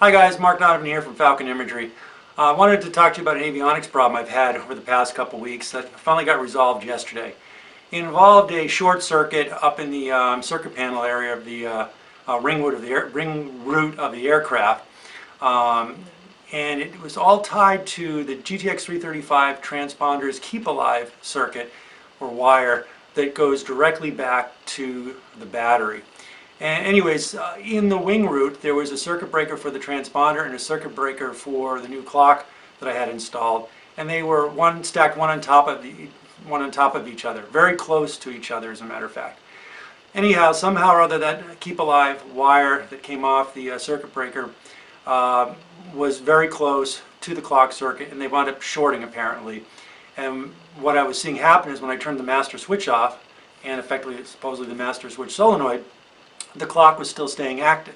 Hi guys, Mark Donovan here from Falcon Imagery. I wanted to talk to you about an avionics problem I've had over the past couple weeks that finally got resolved yesterday. It involved a short circuit up in the circuit panel area of the ring root of the aircraft. And it was all tied to the GTX335 transponder's keep alive circuit or wire that goes directly back to the battery. And anyways, in the wing root there was a circuit breaker for the transponder and a circuit breaker for the new clock that I had installed, and they were stacked one on top of each other, very close to each other as a matter of fact. Anyhow, somehow or other that keep alive wire that came off the circuit breaker was very close to the clock circuit, and they wound up shorting apparently. And what I was seeing happen is when I turned the master switch off, and effectively supposedly the master switch solenoid, the clock was still staying active.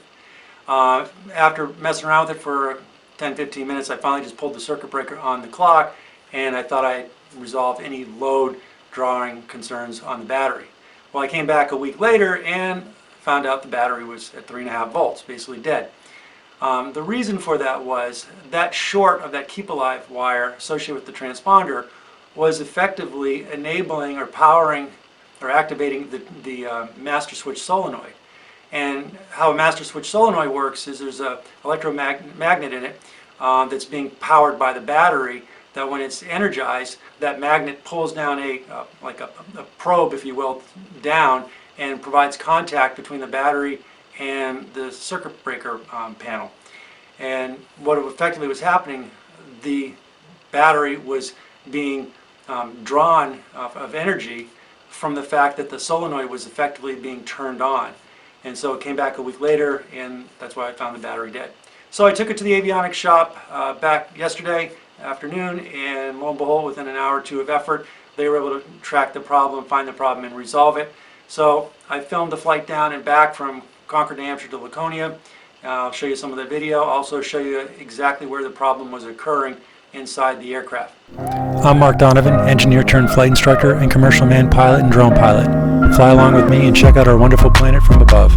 After messing around with it for 10-15 minutes, I finally just pulled the circuit breaker on the clock, and I thought I resolved any load drawing concerns on the battery. Well, I came back a week later and found out the battery was at 3.5 volts, basically dead. The reason for that was that short of that keep alive wire associated with the transponder was effectively enabling or powering or activating the master switch solenoid. And how a master switch solenoid works is there's an electromagnet in it that's being powered by the battery, that when it's energized, that magnet pulls down like a probe, if you will, down, and provides contact between the battery and the circuit breaker panel. And what effectively was happening, the battery was being drawn of energy from the fact that the solenoid was effectively being turned on. And so it came back a week later, and that's why I found the battery dead. So I took it to the avionics shop back yesterday afternoon, and lo and behold, within an hour or two of effort, they were able to track the problem, find the problem, and resolve it. So I filmed the flight down and back from Concord, Hampshire to Laconia. I'll show you some of the video. I'll also show you exactly where the problem was occurring inside the aircraft. I'm Mark Donovan, engineer turned flight instructor and commercial manned pilot and drone pilot. Fly along with me and check out our wonderful planet from above.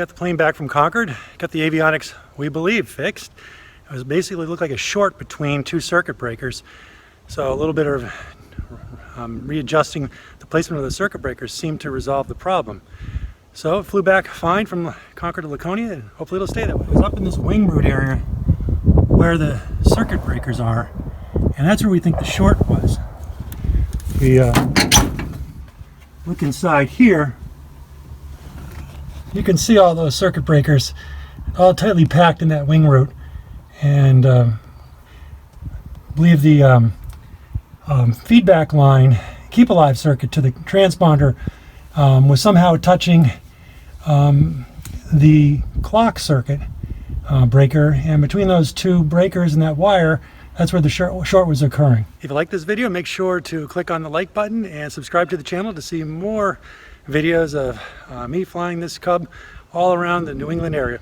got the plane back from Concord. Got the avionics, we believe, fixed. It was basically looked like a short between two circuit breakers. So a little bit of readjusting the placement of the circuit breakers seemed to resolve the problem. So it flew back fine from Concord to Laconia, and hopefully it'll stay that way. It was up in this wing root area where the circuit breakers are, and that's where we think the short was. We look inside here, you can see all those circuit breakers all tightly packed in that wing root, and I believe the feedback line, keep alive circuit to the transponder was somehow touching the clock circuit breaker, and between those two breakers and that wire, that's where the short was occurring. If you like this video, make sure to click on the like button and subscribe to the channel to see more videos of me flying this Cub all around the New England area.